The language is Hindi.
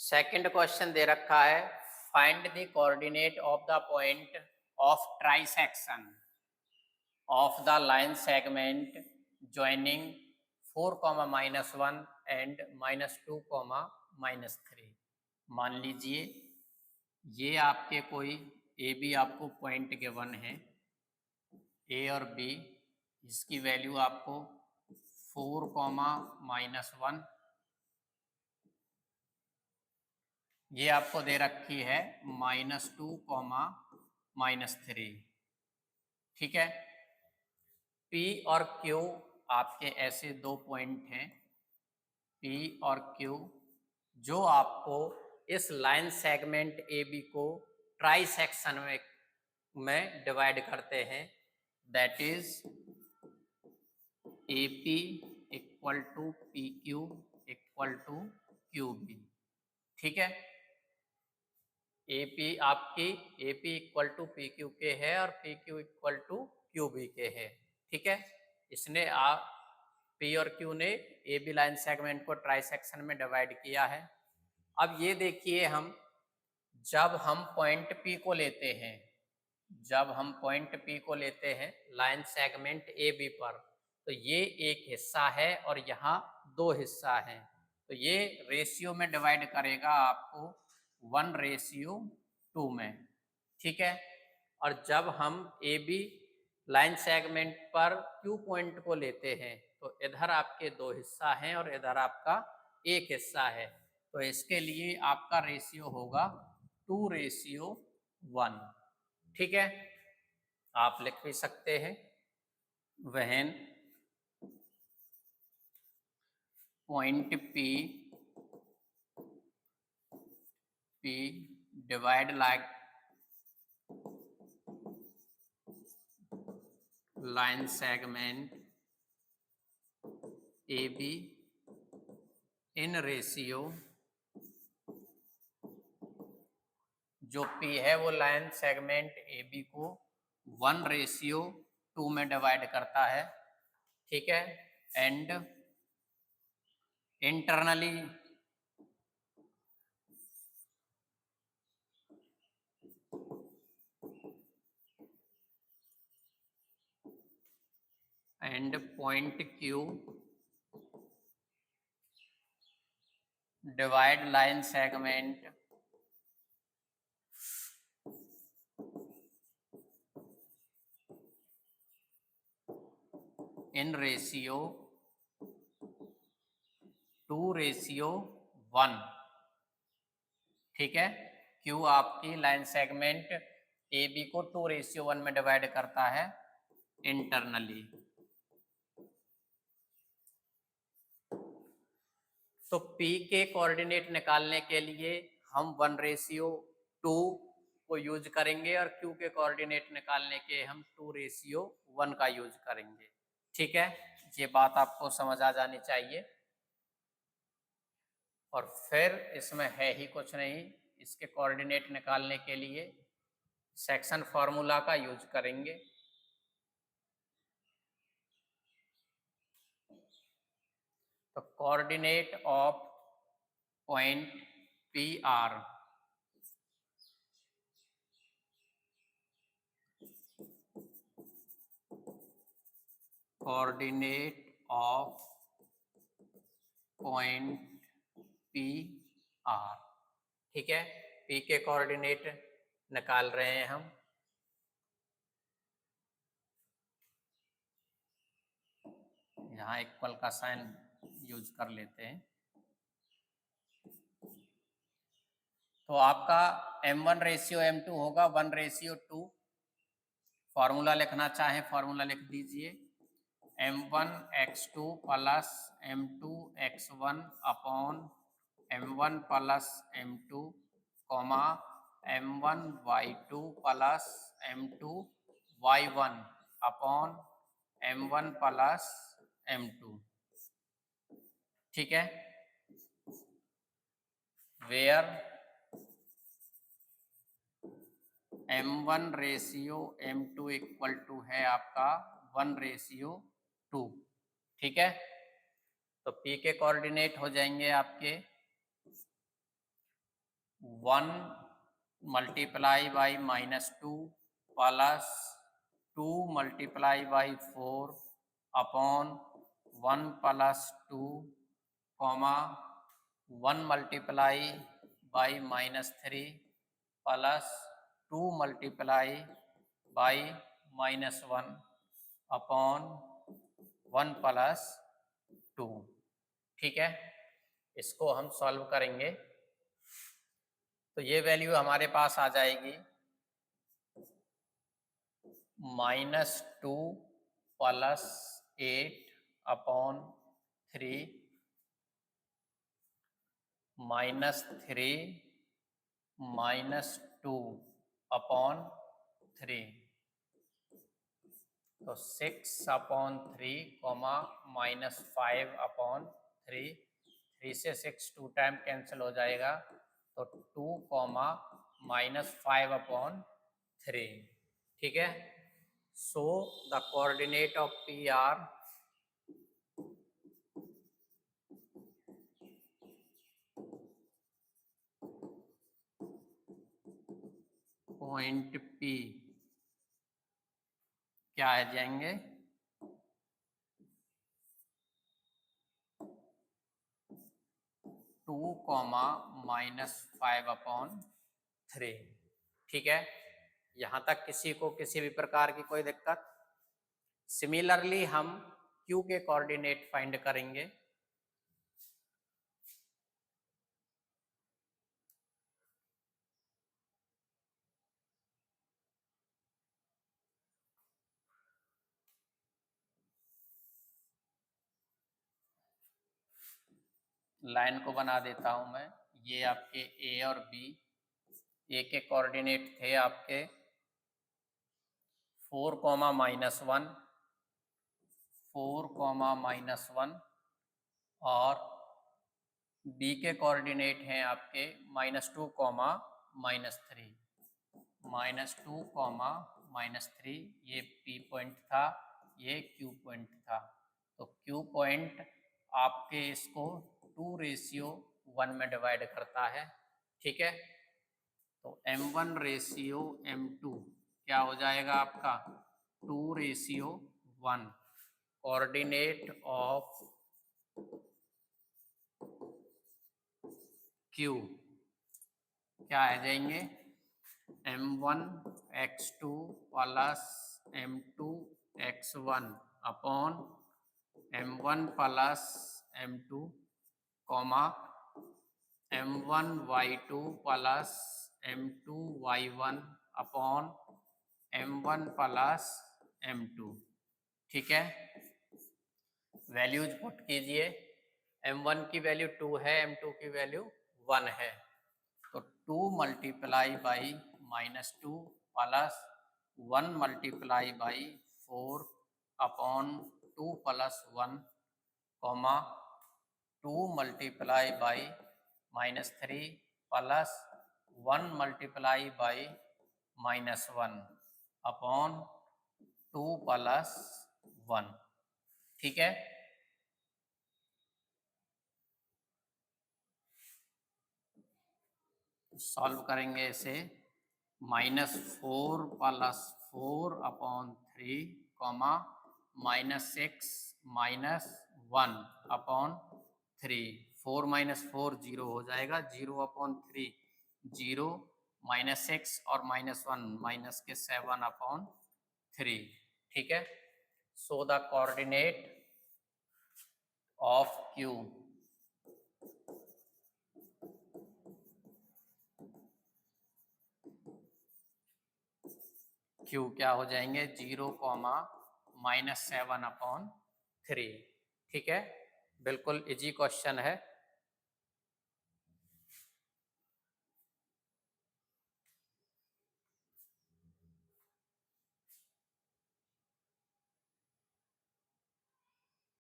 सेकंड क्वेश्चन दे रखा है, find the coordinate of the point of trisection of the line segment joining 4, -1 and -2, -3। मान लीजिए ये आपके कोई ए बी आपको पॉइंट गिवन है, ए और बी, इसकी वैल्यू आपको 4, -1 ये आपको दे रखी है -2, -3। ठीक है। P और Q आपके ऐसे दो पॉइंट हैं, P और Q, जो आपको इस लाइन सेगमेंट AB को ट्राई सेक्शन में डिवाइड करते हैं। That is AP equal to PQ equal to QB। ठीक है। AP आपकी AP इक्वल टू PQ के है और PQ इक्वल टू QB के है। ठीक है। इसने P और Q ने AB लाइन सेगमेंट को ट्राई सेक्शन में डिवाइड किया है। अब ये देखिए, जब हम पॉइंट P को लेते हैं, जब हम पॉइंट P को लेते हैं लाइन सेगमेंट AB पर, तो ये एक हिस्सा है और यहाँ दो हिस्सा हैं, तो ये रेशियो में डिवाइड करेगा आपको 1:2 में। ठीक है। और जब हम AB लाइन सेगमेंट पर Q पॉइंट को लेते हैं, तो इधर आपके दो हिस्सा हैं और इधर आपका एक हिस्सा है, तो इसके लिए आपका रेशियो होगा 2:1। ठीक है। आप लिख भी सकते हैं, when point P divide line segment AB in ratio, जो P है वो लाइन सेगमेंट AB को 1:2 में डिवाइड करता है। ठीक है। And internally and point Q divide line segment in ratio 2:1। ठीक है। Q आपकी लाइन सेगमेंट AB को 2:1 में डिवाइड करता है इंटरनली। तो P के कोऑर्डिनेट निकालने के लिए हम 1:2 को यूज करेंगे और Q के कोऑर्डिनेट निकालने के हम 2:1 का यूज करेंगे। ठीक है। ये बात आपको समझ आ जानी चाहिए। और फिर इसमें है ही कुछ नहीं, इसके कोऑर्डिनेट निकालने के लिए सेक्शन फॉर्मूला का यूज करेंगे। तो coordinate of point PR coordinate of point PR। ठीक है। P के कोऑर्डिनेट निकाल रहे हैं हम। यहाँ इक्वल का साइन यूज कर लेते हैं। तो आपका M1:M2 होगा 1:2। फॉर्मूला लिखना चाहें फॉर्मूला लिख दीजिए, M1x2 plus M2x1 upon M1 plus M2 comma M1y2 plus M2y1 upon M1 plus M2। ठीक है। वेयर M1:M2 इक्वल टू है आपका 1:2। ठीक है। तो P के कोऑर्डिनेट हो जाएंगे आपके 1 multiply by -2 plus 2 multiply by 4 upon 1 plus 2 comma 1 multiply by -3 plus 2 multiply by -1 upon 1 plus 2। ठीक है, इसको हम सॉल्व करेंगे तो ये वैल्यू हमारे पास आ जाएगी -2 प्लस 8 अपॉन 3 -3 -2 अपॉन 3, तो 6 अपॉन 3 कॉमा -5 अपॉन 3, 3 से 6 2 टाइम कैंसिल हो जाएगा तो 2 कॉमा -5 अपॉन 3। ठीक है, so the coordinate of P R point P क्या आ जाएंगे 2 -5 अपॉन 3। ठीक है, यहाँ तक किसी को किसी भी प्रकार की कोई दिक्कत? सिमिलरली हम Q के कोऑर्डिनेट फाइंड करेंगे। लाइन को बना देता हूं मैं, ये आपके A और B, A के कोऑर्डिनेट थे आपके 4, -1, 4, -1 और B के कोऑर्डिनेट हैं आपके -2, -3, -2, ये P पॉइंट था, ये Q पॉइंट था। तो Q पॉइंट आपके इसको 2:1 में डिवाइड करता है। ठीक है, तो M1:M2 क्या हो जाएगा आपका 2:1। कोऑर्डिनेट ऑफ Q क्या आ जाएंगे M1x2 plus M2x1 upon M1 plus M2 comma M1y2 plus M2y1 upon M1 plus M2। ठीक है, वैल्यूज पुट कीजिए। M1 की वैल्यू 2 है, M2 की वैल्यू 1 है, तो 2 multiply by -2 plus 1 multiply by 4 upon 2 plus 1 comma 2 multiply by -3 plus 1 multiply by -1 upon 2 plus 1। ठीक है, सॉल्व करेंगे इसे -4 प्लस 4 अपॉन 3 कॉमा -6 -1 अपॉन 3, 4 -4 0 हो जाएगा, 0 अपॉन 3 0, -6 और -1 माइनस के 7 अपॉन 3। ठीक है, so the coordinate of Q क्या हो जाएंगे 0, -7 अपॉन 3। ठीक है, बिल्कुल इजी क्वेश्चन है।